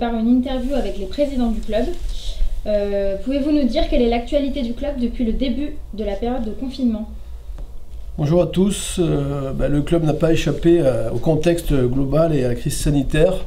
prépare une interview avec les présidents du club. Pouvez-vous nous dire quelle est l'actualité du club depuis le début de la période de confinement? Bonjour à tous. Le club n'a pas échappé au contexte global et à la crise sanitaire.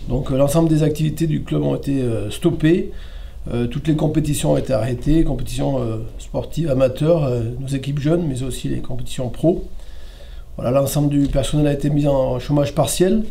Donc l'ensemble des activités du club ont été stoppées. Toutes les compétitions ont été arrêtées, compétitions sportives, amateurs, nos équipes jeunes, mais aussi les compétitions pro. Voilà, l'ensemble du personnel a été mis en chômage partiel.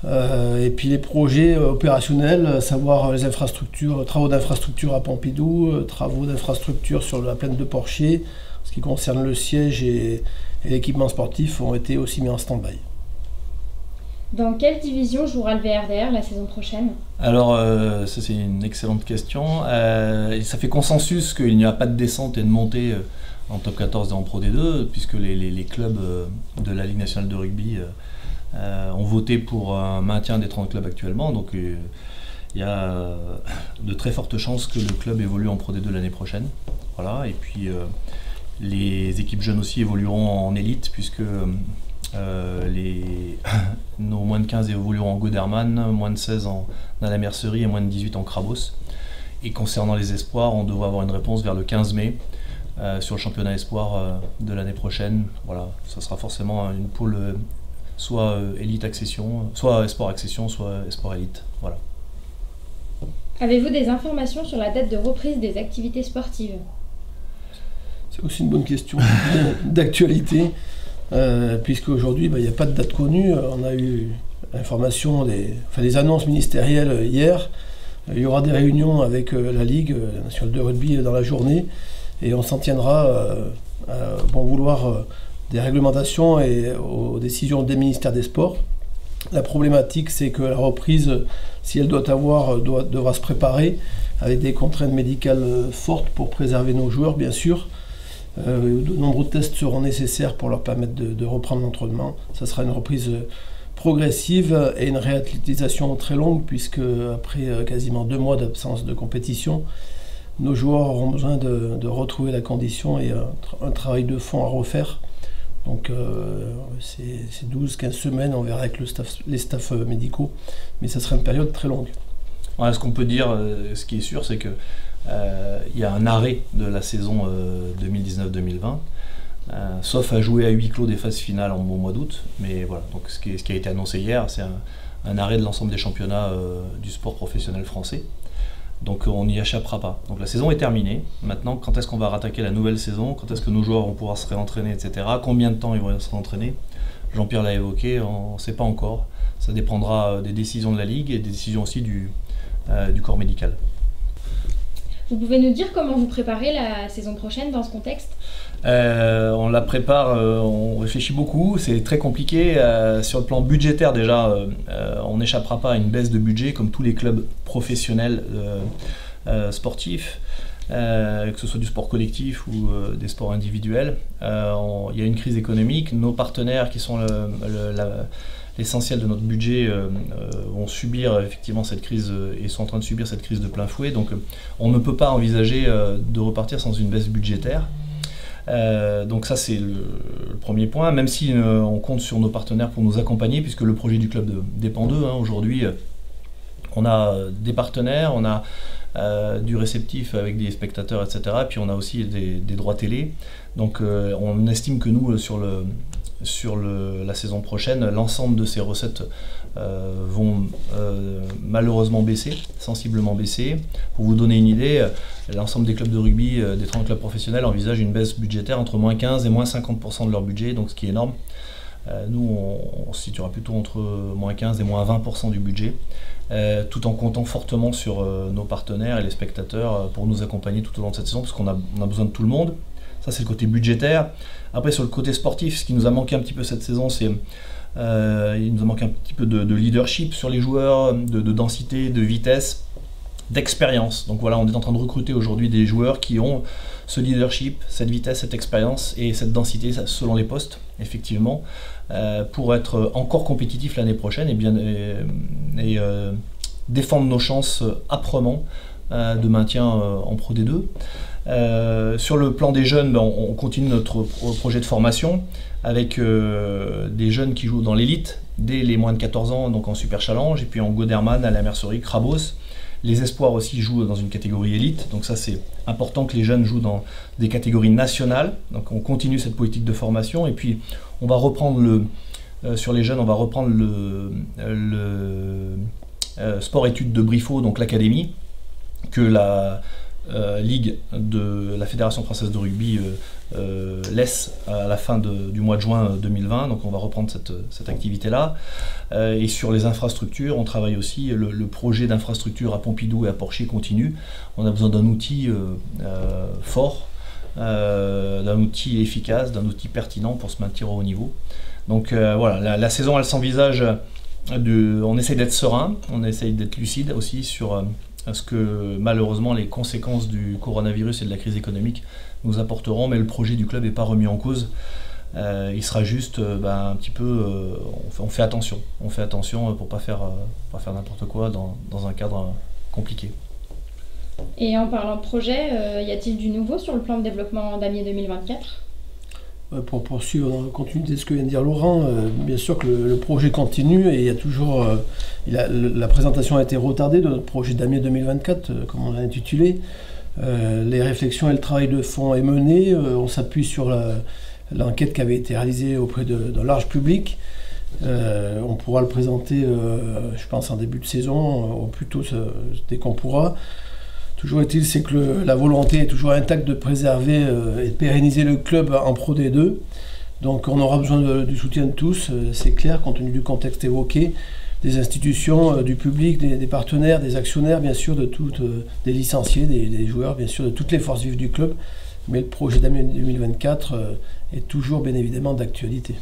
Et puis les projets opérationnels, à savoir les infrastructures, travaux d'infrastructure à Pompidou, travaux d'infrastructure sur la plaine de Porcher, ce qui concerne le siège et l'équipement sportif, ont été aussi mis en stand-by. Dans quelle division jouera le VRDR la saison prochaine? Alors, ça c'est une excellente question. Ça fait consensus qu'il n'y a pas de descente et de montée en top 14 et en Pro D2, puisque les clubs de la Ligue nationale de rugby ont voté pour un maintien des 30 clubs actuellement. Donc il y a de très fortes chances que le club évolue en Pro D2 l'année prochaine. Voilà. Et puis les équipes jeunes aussi évolueront en élite, puisque nos moins de 15 évolueront en Goderman, moins de 16 dans la Mercerie et moins de 18 en Crabos. Et concernant les espoirs, on devrait avoir une réponse vers le 15 mai sur le championnat espoir de l'année prochaine. Voilà, ça sera forcément une poule soit élite accession, soit espoir accession, soit espoir élite. Voilà. Avez-vous des informations sur la date de reprise des activités sportives? C'est aussi une bonne question d'actualité. Puisque aujourd'hui il n'y a pas de date connue. On a eu l'information des annonces ministérielles hier. Il y aura des réunions avec la Ligue nationale de rugby dans la journée et on s'en tiendra à bon vouloir des réglementations et aux décisions des ministères des Sports. La problématique, c'est que la reprise, si elle doit avoir, devra se préparer avec des contraintes médicales fortes pour préserver nos joueurs, bien sûr. De nombreux tests seront nécessaires pour leur permettre de reprendre l'entraînement. Ça sera une reprise progressive et une réathlétisation très longue, puisque après quasiment 2 mois d'absence de compétition, nos joueurs auront besoin de retrouver la condition et un travail de fond à refaire. Donc c'est 12-15 semaines, on verra avec les staffs médicaux, mais ça sera une période très longue. Voilà, ce qu'on peut dire, ce qui est sûr, c'est que il y a un arrêt de la saison 2019-2020, sauf à jouer à huis clos des phases finales au mois d'août. Mais voilà, donc ce qui a été annoncé hier, c'est un arrêt de l'ensemble des championnats du sport professionnel français. Donc on n'y échappera pas. Donc la saison est terminée. Maintenant, quand est-ce qu'on va rattaquer la nouvelle saison? Quand est-ce que nos joueurs vont pouvoir se réentraîner, etc. Combien de temps ils vont se réentraîner? Jean-Pierre l'a évoqué, on ne sait pas encore. Ça dépendra des décisions de la Ligue et des décisions aussi du corps médical. Vous pouvez nous dire comment vous préparez la saison prochaine dans ce contexte? On la prépare, on réfléchit beaucoup, c'est très compliqué. Sur le plan budgétaire déjà, on n'échappera pas à une baisse de budget comme tous les clubs professionnels sportifs, que ce soit du sport collectif ou des sports individuels. Il y a une crise économique, nos partenaires qui sont l'essentiel de notre budget vont subir effectivement cette crise et sont en train de subir cette crise de plein fouet. Donc on ne peut pas envisager de repartir sans une baisse budgétaire. Donc ça c'est le premier point, même si on compte sur nos partenaires pour nous accompagner, puisque le projet du club dépend d'eux. Aujourd'hui on a des partenaires, on a du réceptif avec des spectateurs, etc. Et puis on a aussi des droits télé. Donc on estime que nous sur la saison prochaine, l'ensemble de ces recettes vont malheureusement baisser, sensiblement baisser. Pour vous donner une idée, l'ensemble des clubs de rugby, des 30 clubs professionnels, envisagent une baisse budgétaire entre moins 15 et moins 50% de leur budget, donc ce qui est énorme. Nous, on se situera plutôt entre moins 15 et moins 20% du budget, tout en comptant fortement sur nos partenaires et les spectateurs pour nous accompagner tout au long de cette saison, parce qu'on a besoin de tout le monde. Ça, c'est le côté budgétaire. Après, sur le côté sportif, ce qui nous a manqué un petit peu cette saison, c'est il nous a manqué un petit peu de leadership sur les joueurs, de densité, de vitesse, d'expérience. Donc voilà, on est en train de recruter aujourd'hui des joueurs qui ont ce leadership, cette vitesse, cette expérience et cette densité selon les postes, effectivement, pour être encore compétitif l'année prochaine et défendre nos chances âprement de maintien en Pro D2. Sur le plan des jeunes, on continue notre projet de formation avec des jeunes qui jouent dans l'élite dès les moins de 14 ans, donc en Super Challenge, et puis en Goderman, à la Mercerie, Krabos. Les espoirs aussi jouent dans une catégorie élite, donc ça c'est important que les jeunes jouent dans des catégories nationales. Donc on continue cette politique de formation, et puis on va reprendre sur les jeunes, on va reprendre le sport-études de Briffaut, donc l'académie, que la Ligue de la Fédération Française de Rugby laisse à la fin du mois de juin 2020, donc on va reprendre cette activité-là. Et sur les infrastructures, on travaille aussi, le projet d'infrastructure à Pompidou et à Porcher continue. On a besoin d'un outil fort, d'un outil efficace, d'un outil pertinent pour se maintenir au haut niveau. Donc voilà, la saison elle s'envisage, on essaye d'être serein, on essaye d'être lucide aussi sur ce que malheureusement les conséquences du coronavirus et de la crise économique nous apporteront, mais le projet du club n'est pas remis en cause. Il sera juste un petit peu, on fait attention pour pas faire n'importe quoi dans un cadre compliqué. Et en parlant de projet, y a-t-il du nouveau sur le plan de développement d'Amiers 2024 ? Pour poursuivre dans la continuité de ce que vient de dire Laurent, bien sûr que le projet continue et il y a toujours. La présentation a été retardée de notre projet d'Amiers 2024, comme on l'a intitulé. Les réflexions et le travail de fond est mené. On s'appuie sur l'enquête qui avait été réalisée auprès d'un large public. On pourra le présenter, je pense, en début de saison, au plus tôt dès qu'on pourra. Toujours est-il, c'est que la volonté est toujours intacte de préserver et de pérenniser le club en Pro D2. Donc on aura besoin du soutien de tous, c'est clair, compte tenu du contexte évoqué, des institutions, du public, des partenaires, des actionnaires, bien sûr, des licenciés, des joueurs, bien sûr, de toutes les forces vives du club. Mais le projet d'Amiers 2024 est toujours, bien évidemment, d'actualité.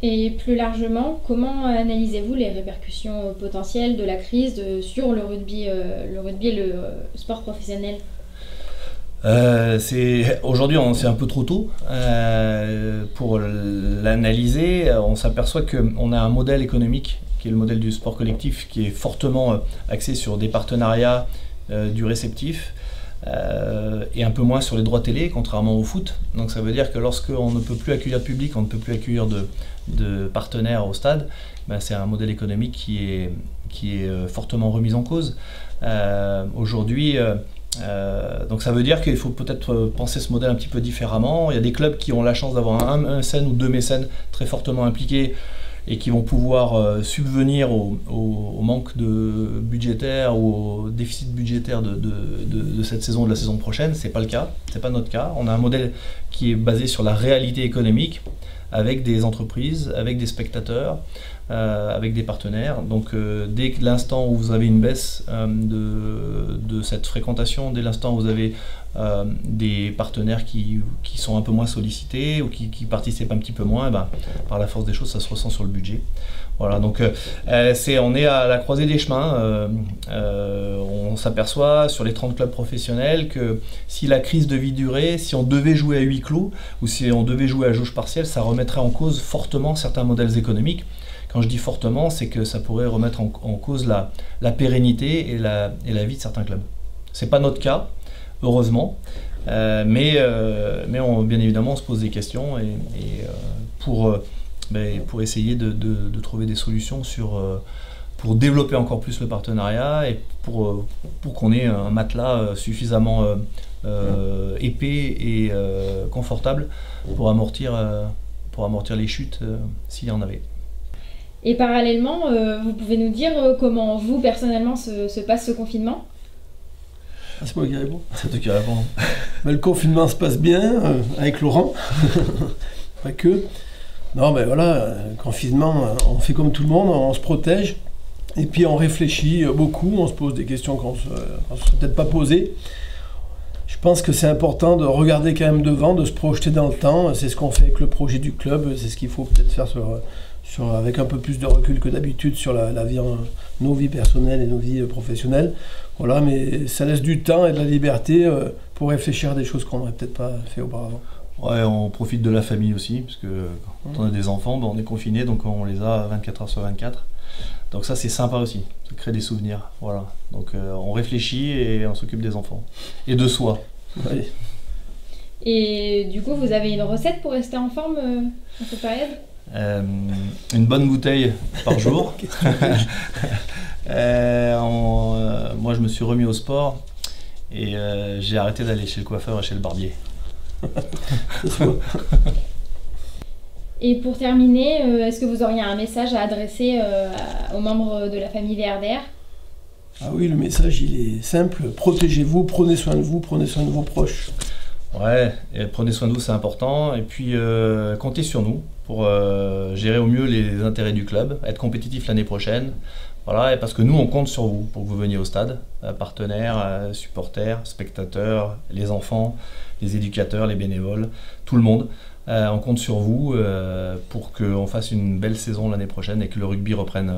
Et plus largement, comment analysez-vous les répercussions potentielles de la crise sur le rugby et le sport professionnel ? Aujourd'hui, c'est un peu trop tôt pour l'analyser. On s'aperçoit qu'on a un modèle économique, qui est le modèle du sport collectif, qui est fortement axé sur des partenariats, du réceptif, et un peu moins sur les droits télé, contrairement au foot. Donc ça veut dire que lorsqu'on ne peut plus accueillir de public, on ne peut plus accueillir de partenaires au stade, c'est un modèle économique qui est fortement remis en cause. Aujourd'hui, donc ça veut dire qu'il faut peut-être penser ce modèle un petit peu différemment. Il y a des clubs qui ont la chance d'avoir un mécène ou deux mécènes très fortement impliqués et qui vont pouvoir subvenir au manque budgétaire ou au déficit budgétaire de cette saison ou de la saison prochaine. C'est pas le cas, c'est pas notre cas. On a un modèle qui est basé sur la réalité économique, avec des entreprises, avec des spectateurs, avec des partenaires. Donc dès l'instant où vous avez une baisse de cette fréquentation, dès l'instant où vous avez des partenaires qui sont un peu moins sollicités ou qui participent un petit peu moins, par la force des choses, ça se ressent sur le budget. Voilà, donc on est à la croisée des chemins. On s'aperçoit sur les 30 clubs professionnels que si la crise devait durer, si on devait jouer à huis clos ou si on devait jouer à jauge partielle, ça remettrait en cause fortement certains modèles économiques. Quand je dis fortement, c'est que ça pourrait remettre en cause la pérennité et la vie de certains clubs. C'est pas notre cas, heureusement, mais bien évidemment on se pose des questions pour essayer de trouver des solutions pour développer encore plus le partenariat et pour qu'on ait un matelas suffisamment épais et confortable pour amortir les chutes s'il y en avait. Et parallèlement, vous pouvez nous dire comment vous, personnellement, se passe ce confinement ? C'est moi qui réponds. C'est toi qui réponds. Le confinement se passe bien, avec Laurent. Pas que. Non, voilà, confinement, on fait comme tout le monde, on se protège. Et puis on réfléchit beaucoup, on se pose des questions qu'on ne se serait peut-être pas posées. Je pense que c'est important de regarder quand même devant, de se projeter dans le temps. C'est ce qu'on fait avec le projet du club, c'est ce qu'il faut peut-être faire avec un peu plus de recul que d'habitude sur la vie, nos vies personnelles et nos vies professionnelles. Voilà, mais ça laisse du temps et de la liberté pour réfléchir à des choses qu'on n'aurait peut-être pas fait auparavant. Ouais, on profite de la famille aussi, parce que quand on a des enfants, on est confiné, donc on les a 24 heures sur 24. Donc ça c'est sympa aussi, ça crée des souvenirs. Voilà. Donc on réfléchit et on s'occupe des enfants. Et de soi. Ouais. Et du coup, vous avez une recette pour rester en forme en cette période? Une bonne bouteille par jour. Moi je me suis remis au sport et j'ai arrêté d'aller chez le coiffeur et chez le barbier. Et pour terminer, est-ce que vous auriez un message à adresser aux membres de la famille VRDR? Ah oui, le message il est simple, protégez-vous, prenez soin de vous, prenez soin de vos proches. Ouais, et prenez soin de vous, c'est important. Et puis comptez sur nous pour gérer au mieux les intérêts du club, être compétitif l'année prochaine. Voilà, et parce que nous on compte sur vous pour que vous veniez au stade, partenaires, supporters, spectateurs, les enfants, les éducateurs, les bénévoles, tout le monde. On compte sur vous pour qu'on fasse une belle saison l'année prochaine et que le rugby reprenne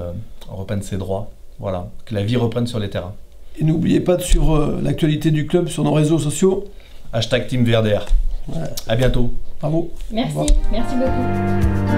ses droits. Voilà, que la vie reprenne sur les terrains. Et n'oubliez pas de suivre l'actualité du club sur nos réseaux sociaux. #TeamVRDR. Ouais. À bientôt. Bravo. Merci beaucoup.